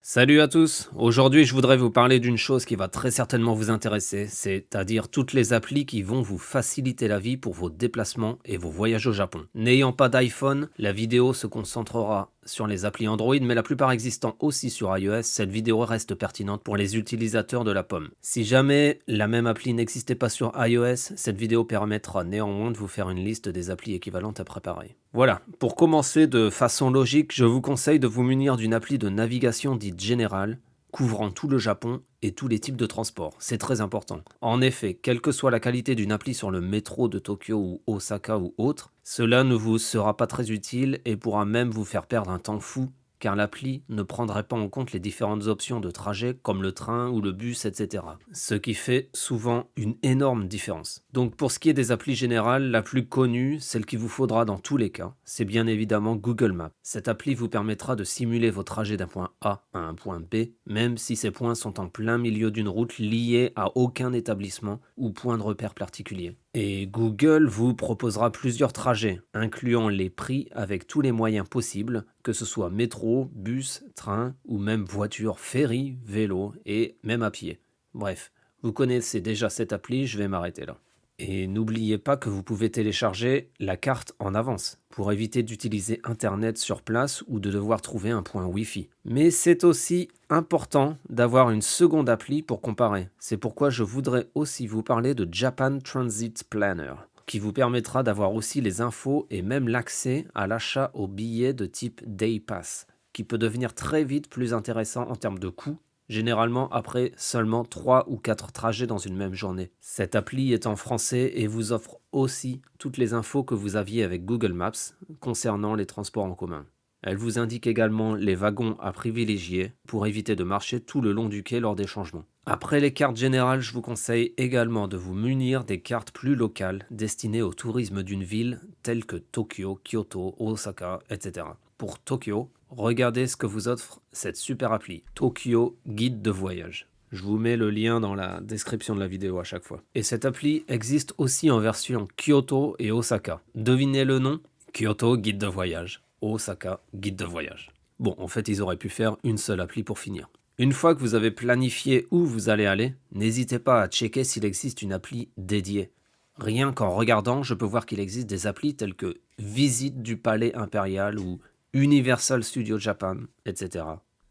Salut à tous, aujourd'hui je voudrais vous parler d'une chose qui va très certainement vous intéresser, c'est-à-dire toutes les applis qui vont vous faciliter la vie pour vos déplacements et vos voyages au Japon. N'ayant pas d'iPhone, la vidéo se concentrera sur les applis Android, mais la plupart existant aussi sur iOS, cette vidéo reste pertinente pour les utilisateurs de la pomme. Si jamais la même appli n'existait pas sur iOS, cette vidéo permettra néanmoins de vous faire une liste des applis équivalentes à préparer. Voilà, pour commencer de façon logique, je vous conseille de vous munir d'une appli de navigation dite générale, couvrant tout le Japon et tous les types de transports. C'est très important. En effet, quelle que soit la qualité d'une appli sur le métro de Tokyo ou Osaka ou autre, cela ne vous sera pas très utile et pourra même vous faire perdre un temps fou, car l'appli ne prendrait pas en compte les différentes options de trajet comme le train ou le bus, etc. Ce qui fait souvent une énorme différence. Donc pour ce qui est des applis générales, la plus connue, celle qu'il vous faudra dans tous les cas, c'est bien évidemment Google Maps. Cette appli vous permettra de simuler vos trajets d'un point A à un point B, même si ces points sont en plein milieu d'une route liée à aucun établissement ou point de repère particulier. Et Google vous proposera plusieurs trajets, incluant les prix avec tous les moyens possibles, que ce soit métro, bus, train ou même voiture, ferry, vélo et même à pied. Bref, vous connaissez déjà cette appli, je vais m'arrêter là. Et n'oubliez pas que vous pouvez télécharger la carte en avance pour éviter d'utiliser Internet sur place ou de devoir trouver un point Wi-Fi. Mais c'est aussi important d'avoir une seconde appli pour comparer. C'est pourquoi je voudrais aussi vous parler de Japan Transit Planner, qui vous permettra d'avoir aussi les infos et même l'accès à l'achat aux billets de type Day Pass, qui peut devenir très vite plus intéressant en termes de coût, généralement après seulement 3 ou 4 trajets dans une même journée. Cette appli est en français et vous offre aussi toutes les infos que vous aviez avec Google Maps concernant les transports en commun. Elle vous indique également les wagons à privilégier pour éviter de marcher tout le long du quai lors des changements. Après les cartes générales, je vous conseille également de vous munir des cartes plus locales destinées au tourisme d'une ville telle que Tokyo, Kyoto, Osaka, etc. Pour Tokyo, regardez ce que vous offre cette super appli, Tokyo Guide de voyage. Je vous mets le lien dans la description de la vidéo à chaque fois. Et cette appli existe aussi en version Kyoto et Osaka. Devinez le nom? Kyoto Guide de voyage. Osaka Guide de voyage. Bon, en fait, ils auraient pu faire une seule appli pour finir. Une fois que vous avez planifié où vous allez aller, n'hésitez pas à checker s'il existe une appli dédiée. Rien qu'en regardant, je peux voir qu'il existe des applis telles que Visite du Palais Impérial ou Universal Studio Japan, etc.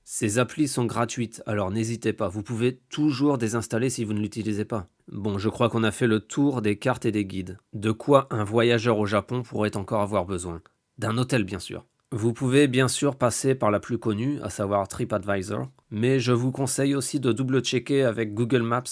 Ces applis sont gratuites, alors n'hésitez pas, vous pouvez toujours désinstaller si vous ne l'utilisez pas. Bon, je crois qu'on a fait le tour des cartes et des guides. De quoi un voyageur au Japon pourrait encore avoir besoin? D'un hôtel, bien sûr. Vous pouvez bien sûr passer par la plus connue, à savoir TripAdvisor, mais je vous conseille aussi de double-checker avec Google Maps,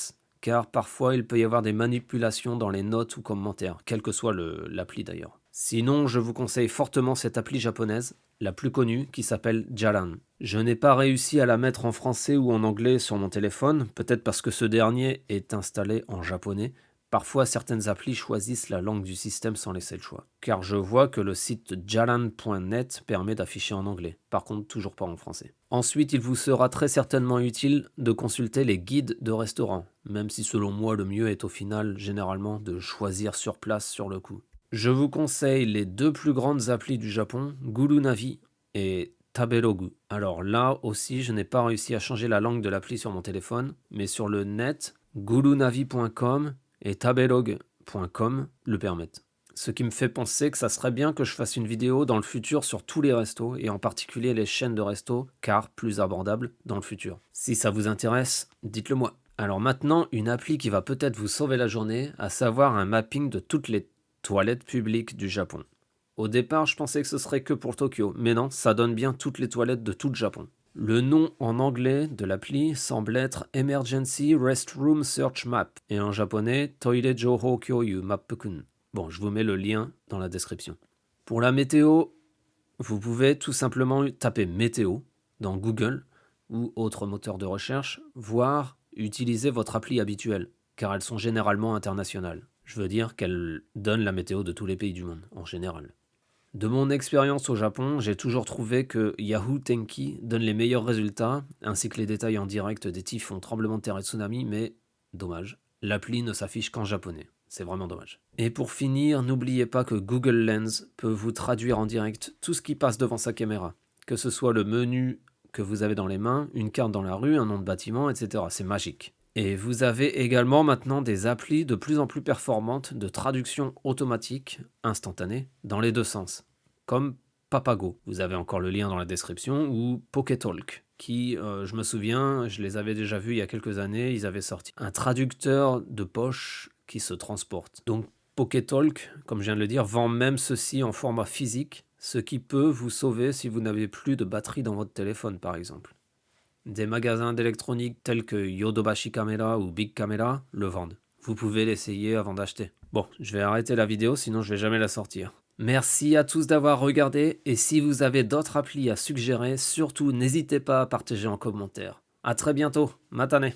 car parfois il peut y avoir des manipulations dans les notes ou commentaires, quelle que soit l'appli d'ailleurs. Sinon, je vous conseille fortement cette appli japonaise, la plus connue, qui s'appelle Jalan. Je n'ai pas réussi à la mettre en français ou en anglais sur mon téléphone, peut-être parce que ce dernier est installé en japonais. Parfois, certaines applis choisissent la langue du système sans laisser le choix. Car je vois que le site jalan.net permet d'afficher en anglais. Par contre, toujours pas en français. Ensuite, il vous sera très certainement utile de consulter les guides de restaurants, même si selon moi le mieux est au final généralement de choisir sur place sur le coup. Je vous conseille les deux plus grandes applis du Japon, Gurunavi et Tabelogu. Alors là aussi, je n'ai pas réussi à changer la langue de l'appli sur mon téléphone, mais sur le net, gurunavi.com et tabelog.com le permettent. Ce qui me fait penser que ça serait bien que je fasse une vidéo dans le futur sur tous les restos, et en particulier les chaînes de restos, car plus abordables dans le futur. Si ça vous intéresse, dites-le moi. Alors maintenant, une appli qui va peut-être vous sauver la journée, à savoir un mapping de toutes les toilettes publiques du Japon. Au départ, je pensais que ce serait que pour Tokyo, mais non, ça donne bien toutes les toilettes de tout le Japon. Le nom en anglais de l'appli semble être Emergency Restroom Search Map et en japonais Toire Jouhou Kyoyu Mappukun. Bon, je vous mets le lien dans la description. Pour la météo, vous pouvez tout simplement taper météo dans Google ou autre moteur de recherche, voire utiliser votre appli habituelle, car elles sont généralement internationales. Je veux dire qu'elles donnent la météo de tous les pays du monde, en général. De mon expérience au Japon, j'ai toujours trouvé que Yahoo Tenki donne les meilleurs résultats, ainsi que les détails en direct des typhons, tremblements de terre et tsunamis, mais dommage, l'appli ne s'affiche qu'en japonais. C'est vraiment dommage. Et pour finir, n'oubliez pas que Google Lens peut vous traduire en direct tout ce qui passe devant sa caméra, que ce soit le menu que vous avez dans les mains, une carte dans la rue, un nom de bâtiment, etc. C'est magique. Et vous avez également maintenant des applis de plus en plus performantes de traduction automatique instantanée dans les deux sens, comme Papago, vous avez encore le lien dans la description, ou Poketalk, qui, je me souviens, je les avais déjà vus il y a quelques années, ils avaient sorti un traducteur de poche qui se transporte. Donc Poketalk, comme je viens de le dire, vend même ceci en format physique, ce qui peut vous sauver si vous n'avez plus de batterie dans votre téléphone par exemple. Des magasins d'électronique tels que Yodobashi Camera ou Big Camera le vendent. Vous pouvez l'essayer avant d'acheter. Bon, je vais arrêter la vidéo sinon je vais jamais la sortir. Merci à tous d'avoir regardé et si vous avez d'autres applis à suggérer, surtout n'hésitez pas à partager en commentaire. A très bientôt, matane.